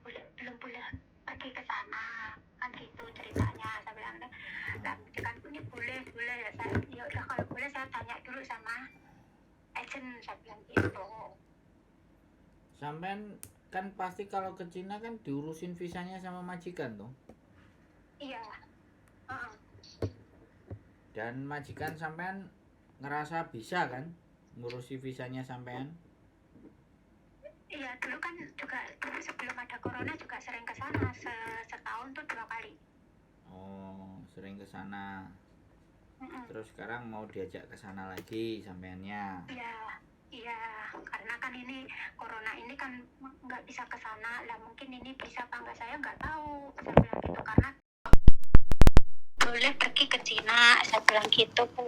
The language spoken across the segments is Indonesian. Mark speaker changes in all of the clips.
Speaker 1: belum boleh pergi ke sana kan gitu ceritanya. Saya bilang lah majikan pun ini boleh ya saya ya udah kalau boleh saya tanya dulu sama agent, saya bilang gitu.
Speaker 2: Sampean kan pasti kalau ke Cina kan diurusin visanya sama majikan tuh.
Speaker 1: Iya.
Speaker 2: Dan majikan sampean ngerasa bisa kan ngurusi visanya sampean?
Speaker 1: Iya, dulu kan juga dulu sebelum ada corona juga sering ke sana, setahun tuh 2 kali.
Speaker 2: Oh, sering ke sana. Terus sekarang mau diajak ke sana lagi sampeannya?
Speaker 1: Iya, karena kan ini corona ini kan nggak bisa ke sana lah, mungkin ini bisa apa enggak saya nggak tahu, saya bilang gitu karena boleh pergi ke Cina, saya bilang gitu Bu.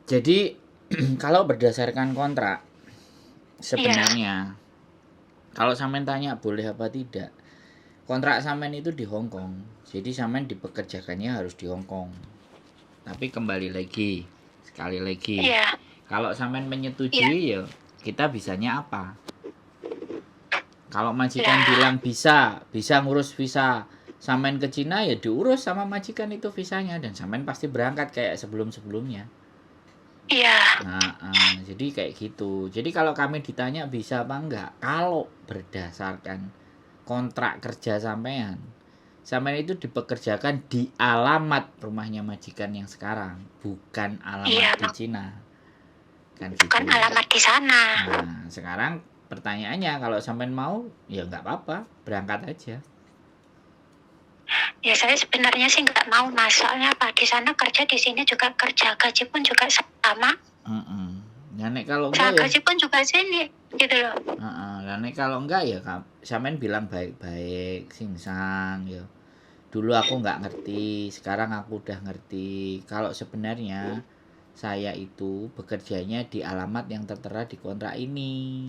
Speaker 2: Jadi kalau berdasarkan kontrak sebenarnya kalau sampean tanya boleh apa tidak, kontrak sampean itu di Hong Kong, jadi sampean dipekerjakannya harus di Hong Kong. Tapi kembali lagi, sekali lagi, kalau sampean menyetujui ya kita bisanya apa? Kalau majikan bilang bisa ngurus visa sampean ke Cina, ya diurus sama majikan itu visanya dan sampean pasti berangkat kayak sebelum-sebelumnya. Jadi kayak gitu. Jadi kalau kami ditanya bisa apa enggak, kalau berdasarkan kontrak kerja sampean itu dipekerjakan di alamat rumahnya majikan yang sekarang, bukan alamat di Cina. Kan gitu.
Speaker 1: Bukan alamat di sana.
Speaker 2: Nah, sekarang pertanyaannya kalau sampean mau, ya nggak apa-apa, berangkat aja.
Speaker 1: Ya saya sebenarnya sih nggak mau Mas, soalnya apa di sana kerja, di sini juga kerja, gaji pun juga sama.
Speaker 2: Ya nek kalau enggak ya
Speaker 1: gaji pun juga sini gitu loh.
Speaker 2: Ya nek kalau enggak ya sampean bilang baik-baik singsang ya. Dulu aku nggak ngerti, sekarang aku udah ngerti. Kalau sebenarnya saya itu bekerjanya di alamat yang tertera di kontrak ini.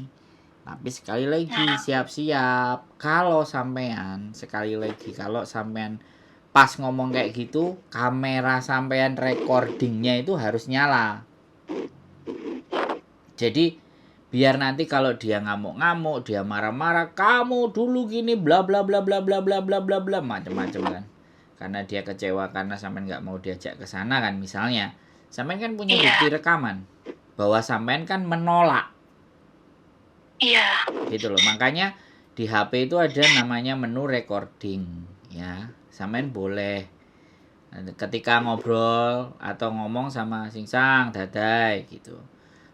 Speaker 2: Tapi sekali lagi siap-siap kalau sampean pas ngomong kayak gitu, kamera sampean recordingnya itu harus nyala. Jadi biar nanti kalau dia ngamuk-ngamuk, dia marah-marah, kamu dulu gini bla bla bla bla bla bla bla bla bla macam-macam kan. Karena dia kecewa karena sampean nggak mau diajak ke sana kan misalnya. Sampean kan punya bukti rekaman bahwa sampean kan menolak. Gitu loh. Makanya di HP itu ada namanya menu recording ya. Sampean boleh ketika ngobrol atau ngomong sama Singsang, Dadai gitu.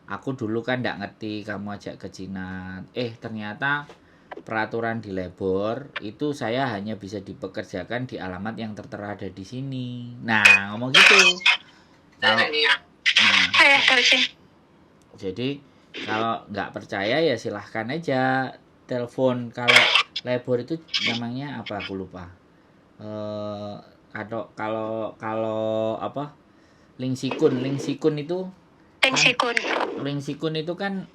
Speaker 2: Aku dulu kan nggak ngerti kamu ajak ke Cina. Ternyata peraturan di labor itu saya hanya bisa dipekerjakan di alamat yang tertera ada di sini. Nah, ngomong gitu. Jadi kalau nggak percaya ya silahkan aja telepon. Kalau labor itu namanya apa aku lupa. Kalau apa? Lingsikun itu Lingsikun itu kan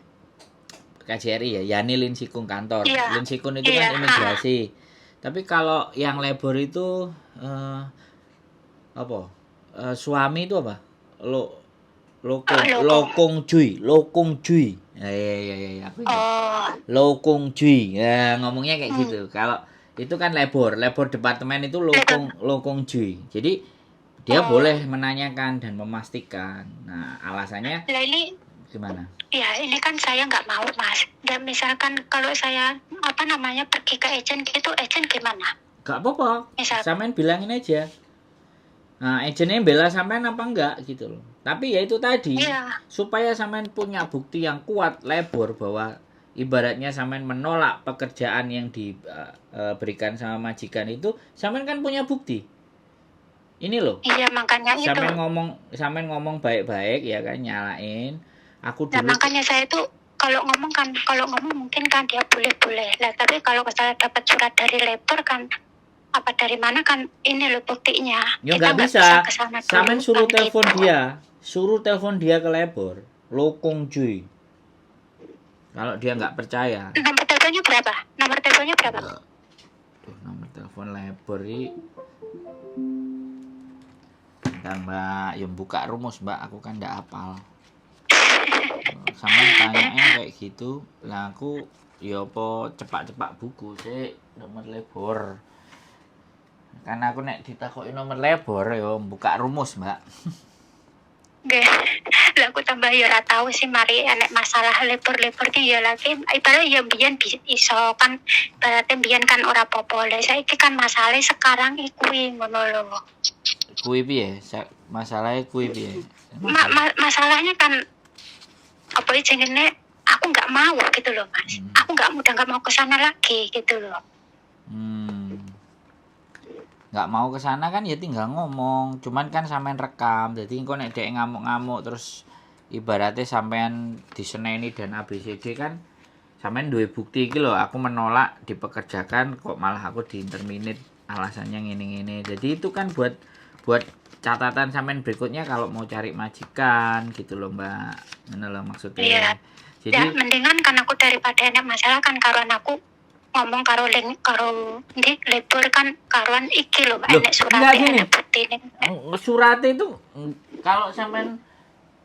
Speaker 2: KJRI ya, Yani Linsikun kantor. Linsikun itu kan imigrasi. Tapi kalau yang labor itu apa? Suami itu apa? Lokong Jui. Ya, aku ingat. Lokong Jui. Ya, ngomongnya kayak gitu. Kalau itu kan labor departemen itu Lokong Jui. Jadi dia boleh menanyakan dan memastikan. Nah, alasannya gimana?
Speaker 1: Ya ini kan saya nggak mau Mas. Dan misalkan kalau saya pergi ke agent gitu, agent gimana?
Speaker 2: Gak apa-apa. Sampean bilangin aja. Nah, agentnya bela sampean apa enggak gitu loh. Tapi ya itu tadi, supaya sampean punya bukti yang kuat labor bahwa ibaratnya sampean menolak pekerjaan yang diberikan sama majikan itu, sampean kan punya bukti. Ini loh.
Speaker 1: Iya, makanya
Speaker 2: sampean ngomong baik-baik ya kan, nyalain. Aku dulu.
Speaker 1: Nah, makanya saya tuh kalau ngomong mungkin kan dia boleh-boleh lah, tapi kalau saya dapat surat dari labor kan apa dari mana kan ini loh buktinya.
Speaker 2: Ya nggak bisa. Sampean suruh telepon gitu. Suruh telepon dia ke labor. Lokong Jui. Kalau dia nggak percaya.
Speaker 1: Nomor teleponnya berapa? Nomor
Speaker 2: telepon labor ini. Bentar Mbak, yang buka rumus Mbak, aku kan nggak hafal. Sampean tanyain kayak gitu, lah aku ya apa cepak-cepak buku sih nomor lebor. Kan aku nek ditakoki nomor lebor ya buka rumus, Mbak.
Speaker 1: Nggih. Lah aku tambah ya ora tahu sih mari enek masalah lebor-lebor ki ya lagi ibarat ya biyen iso kan ibaratnya biyen kan ora apa-apa. Lah saiki kan masalahnya sekarang kuwi ngono lho.
Speaker 2: Kuwi piye? Masalahe kuwi piye?
Speaker 1: Masalahnya kan apa jenenge aku nggak mau gitu loh Mas. Aku udah nggak mau ke sana lagi gitu loh.
Speaker 2: Nggak mau ke sana kan ya tinggal ngomong, cuman kan sampean rekam. Jadi engko nek dhek ngamuk-ngamuk terus ibaratnya sampean diseneni dan ABCD kan sampean duwe bukti iki lho, aku menolak dipekerjakan kok malah aku diinterminate alasannya ngene-ngene. Jadi itu kan buat catatan sampean berikutnya kalau mau cari majikan gitu loh, Mbak. Ngono lho maksudnya.
Speaker 1: Iya.
Speaker 2: Jadi
Speaker 1: Ya mendingan kan aku daripada enek masalah kan karuan aku ngomong karo lebur kan karuan iki lho enek surat enek bukti
Speaker 2: surat itu kalau sampean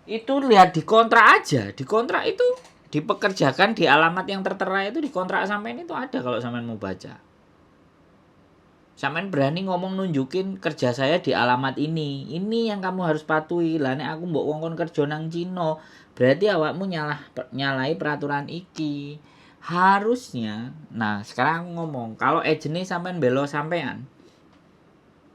Speaker 2: itu lihat di kontrak aja, di kontrak itu dipekerjakan di alamat yang tertera itu di kontrak sampean itu ada kalau sampean mau baca. Sampean berani ngomong nunjukin kerja saya di alamat ini yang kamu harus patuhi. Lah nek aku mbok ngongkon kerja nang Cina, berarti awakmu nyalahi peraturan iki. Harusnya. Nah, sekarang aku ngomong, kalau agentnya sampean belo sampean,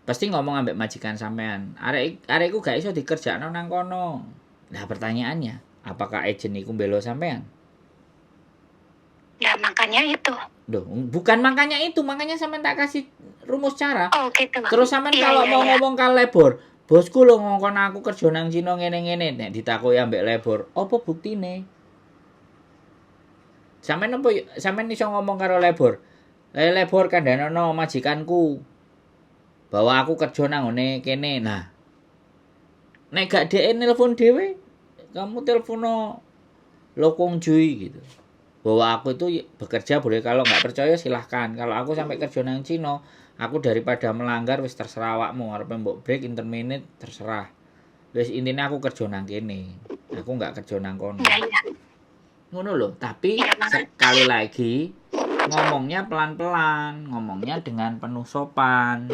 Speaker 2: pasti ngomong ambek majikan sampean. Arekku gak iso dikerjakno nang kono. Nah, pertanyaannya, apakah agent iku belo sampean?
Speaker 1: Ya makanya itu.
Speaker 2: Duh, bukan makanya itu, makanya sampean tak kasih rumus cara.
Speaker 1: Oh, gitu.
Speaker 2: Terus sampean kalau mau ngomong ke lebor, bosku lo ngongkon aku kerja nang Cina ngene-ngene, nek ditakoki ambek lebor, apa buktine? Sampean iso ngomong karo lebor. Lebor kandhanono majikanku. Bahwa aku kerja nang ngene kene. Nah. Nek gak dhek nelpon dhewe, kamu telepono Lokong Jui gitu. Bahwa aku itu bekerja boleh, kalau nggak percaya silahkan. Kalau aku sampai kerja nang Cina, aku daripada melanggar wis terserah awakmu, arep mbok break interminate terserah. Wis intine aku kerja nang kene. Aku nggak kerja nang kono. Ngono loh, tapi sekali lagi ngomongnya pelan-pelan, ngomongnya dengan penuh sopan.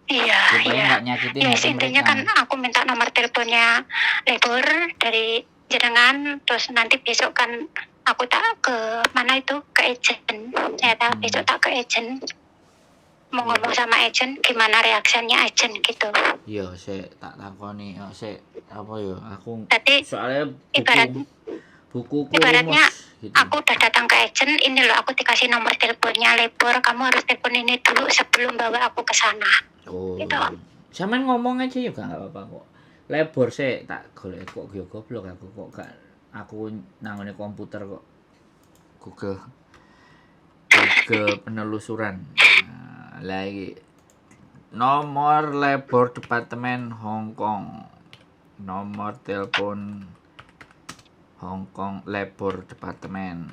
Speaker 1: Iya,
Speaker 2: supaya nggak nyakitin hati
Speaker 1: intinya
Speaker 2: mereka.
Speaker 1: kan aku minta nomor teleponnya lebor dari jenengan, terus nanti besok kan aku tak ke mana itu ke agent. Saya tak besok tak ke agent. Mau ngomong sama agent gimana reaksinya agent gitu.
Speaker 2: Iya, saya tak takoni, saya apa ya? Aku
Speaker 1: Tadi
Speaker 2: soalnya buku
Speaker 1: ibaratnya
Speaker 2: gitu.
Speaker 1: aku udah datang ke agent, ini loh aku dikasih nomor teleponnya lebor, kamu harus telepon ini dulu sebelum bawa aku ke sana.
Speaker 2: Oh.
Speaker 1: Gitu.
Speaker 2: Sampeyan ngomong aja juga enggak apa-apa kok. Lebor sih tak golek kok yo goblok aku kok gak aku nangone komputer kok. Google penelusuran. Nah, lagi nomor lebor Departemen Hong Kong. Nomor telepon Hong Kong Lebor Departemen.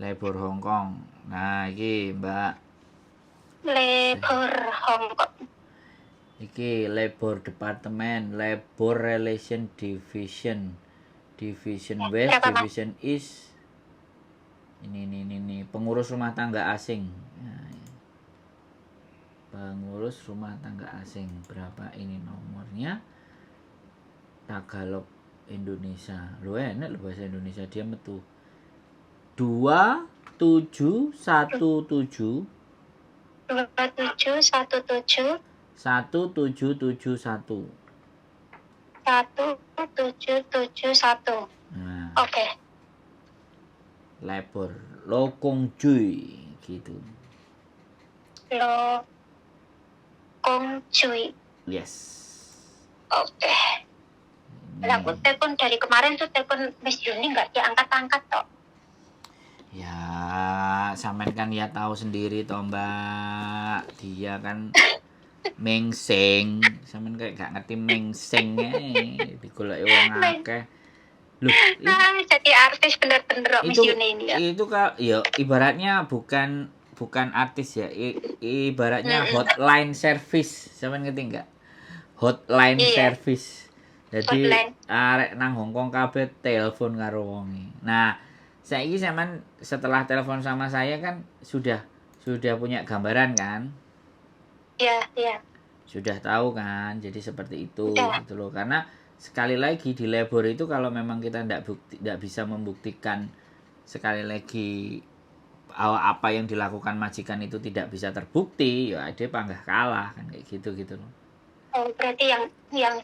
Speaker 2: Lebor Hong Kong. Nah, iki, Mbak.
Speaker 1: Lebor Hong Kong.
Speaker 2: Iki Lebor Departemen, Lebor Relation Division. Division West, Division East. Ini pengurus rumah tangga asing. Nah, pengurus rumah tangga asing. Berapa ini nomornya? Tagalog Indonesia. Lu enak lu bahasa Indonesia dia metu. 2717
Speaker 1: 2717
Speaker 2: 1771.
Speaker 1: 1771.
Speaker 2: Nah.
Speaker 1: Oke.
Speaker 2: Lebor Lokong Jui gitu.
Speaker 1: Lokong Jui.
Speaker 2: Yes.
Speaker 1: Oke. Aku telepon dari kemarin tuh telepon Miss Yuni nggak diangkat-angkat toh.
Speaker 2: Ya, sampean kan ya tahu sendiri toh Mbak. Dia kan mengseng. Sampean kayak gak ngerti mengseng digoleki wong akeh. Loh,
Speaker 1: jadi artis bener-bener Miss Yuni ini ya.
Speaker 2: Itu ya ibaratnya bukan artis ya. Ibaratnya hotline service. Sampean ngerti enggak? Hotline service. Jadi
Speaker 1: Hotline.
Speaker 2: arek nang Hongkong kabeh telepon karo wonge. Nah, saiki sampean setelah telepon sama saya kan sudah punya gambaran kan?
Speaker 1: Iya.
Speaker 2: Sudah tahu kan? Jadi seperti itu
Speaker 1: Udah.
Speaker 2: gitu loh. Karena sekali lagi di labor itu kalau memang kita tidak bisa membuktikan sekali lagi apa yang dilakukan majikan itu tidak bisa terbukti, ya dia panggah kalah kan kayak gitu loh.
Speaker 1: Oh, berarti yang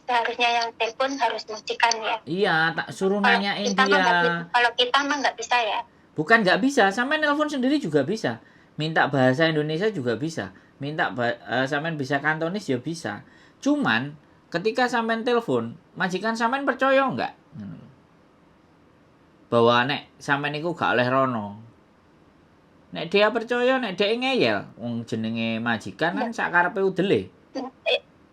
Speaker 1: seharusnya yang telepon harus majikan ya.
Speaker 2: Iya, tak suruh
Speaker 1: Kalau
Speaker 2: nanyain
Speaker 1: kita mah
Speaker 2: dia.
Speaker 1: nggak bisa. Kalau kita mah nggak bisa ya.
Speaker 2: Bukan nggak bisa, sampean nelpon sendiri juga bisa. Minta bahasa Indonesia juga bisa. Minta sampean bisa kantonis ya bisa. Cuman ketika sampean telepon, majikan sampean percaya nggak? Bahwa nek sampean iku gak oleh rono. Nek dia percaya, nek dia ngeyel, wong jenenge majikan kan sakarepe udele.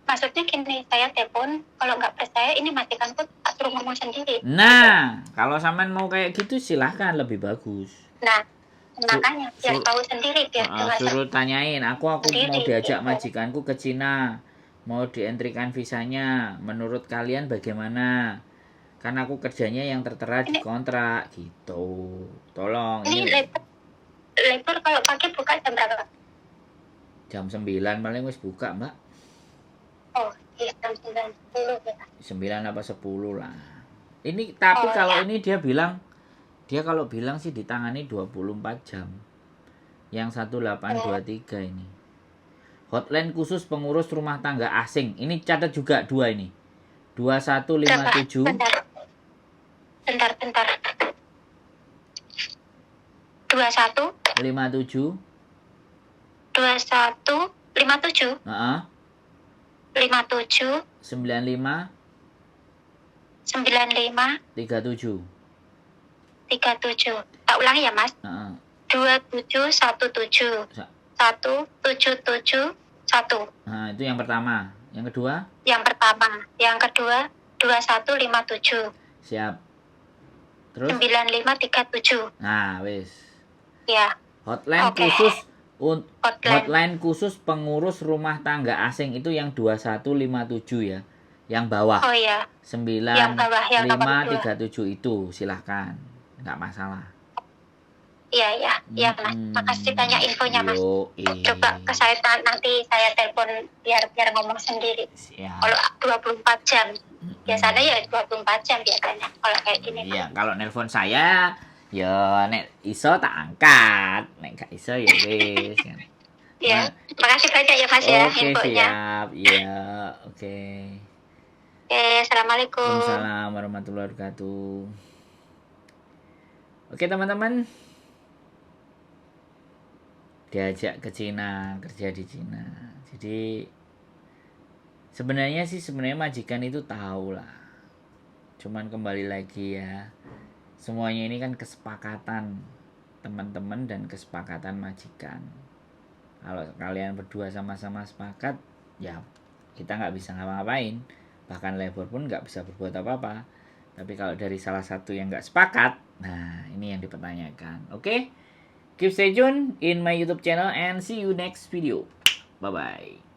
Speaker 1: Maksudnya gini, saya telepon, kalau nggak percaya ini majikanku tak suruh ngomong sendiri.
Speaker 2: Nah, kalau sampean mau kayak gitu silahkan, lebih bagus.
Speaker 1: Nah, makanya biar tahu sendiri biar
Speaker 2: Suruh tanyain, aku
Speaker 1: sendiri,
Speaker 2: mau diajak
Speaker 1: gitu.
Speaker 2: majikanku ke Cina, mau dientrikan visanya, menurut kalian bagaimana? Karena aku kerjanya yang tertera di kontrak gitu. Tolong
Speaker 1: Ini labor kalau pagi buka jam berapa?
Speaker 2: jam 9 paling wis buka, Mbak.
Speaker 1: Oh, iya jam 9.10 ya.
Speaker 2: 9 apa 10 lah. Ini tapi kalau
Speaker 1: ya.
Speaker 2: ini dia kalau bilang sih ditangani 24 jam. Yang 1823 ini. Hotline khusus pengurus rumah tangga asing. Ini catat juga 2 ini. 2157.
Speaker 1: Bentar. 21
Speaker 2: 57.
Speaker 1: 57.
Speaker 2: Heeh.
Speaker 1: 57
Speaker 2: 95
Speaker 1: 37.
Speaker 2: 37.
Speaker 1: Tak ulangi ya, Mas.
Speaker 2: Heeh.
Speaker 1: 2717 1771.
Speaker 2: Nah, itu yang pertama. Yang kedua?
Speaker 1: Yang kedua 2157.
Speaker 2: Siap. Terus
Speaker 1: 9537.
Speaker 2: Nah, wis.
Speaker 1: Ya.
Speaker 2: Hotline khusus pengurus rumah tangga asing itu yang 2157 ya. Yang bawah.
Speaker 1: Oh iya.
Speaker 2: 9537 itu silahkan. Enggak masalah.
Speaker 1: Iya, Mas. Makasih banyak infonya, Mas. Coba ke saya nanti saya telepon biar ngomong sendiri.
Speaker 2: Siap.
Speaker 1: Kalau 24 jam. Biasanya ya 24 jam biasanya kalau kayak gini.
Speaker 2: Iya, kalau nelpon saya ya nek iso tak angkat, nek gak iso ya wis.
Speaker 1: Ya, makasih banyak ya Mas ya infonya.
Speaker 2: Siap. Iya, oke.
Speaker 1: Assalamualaikum.
Speaker 2: Waalaikumsalam warahmatullahi wabarakatuh. Oke, teman-teman. Diajak ke Cina, kerja di Cina. Jadi sebenarnya majikan itu tahu lah. Cuman kembali lagi ya. Semuanya ini kan kesepakatan teman-teman dan kesepakatan majikan. Kalau kalian berdua sama-sama sepakat, ya kita nggak bisa ngapa-ngapain. Bahkan labor pun nggak bisa berbuat apa-apa. Tapi kalau dari salah satu yang nggak sepakat, nah ini yang dipertanyakan. Oke? Keep stay tune in my YouTube channel and see you next video. Bye-bye.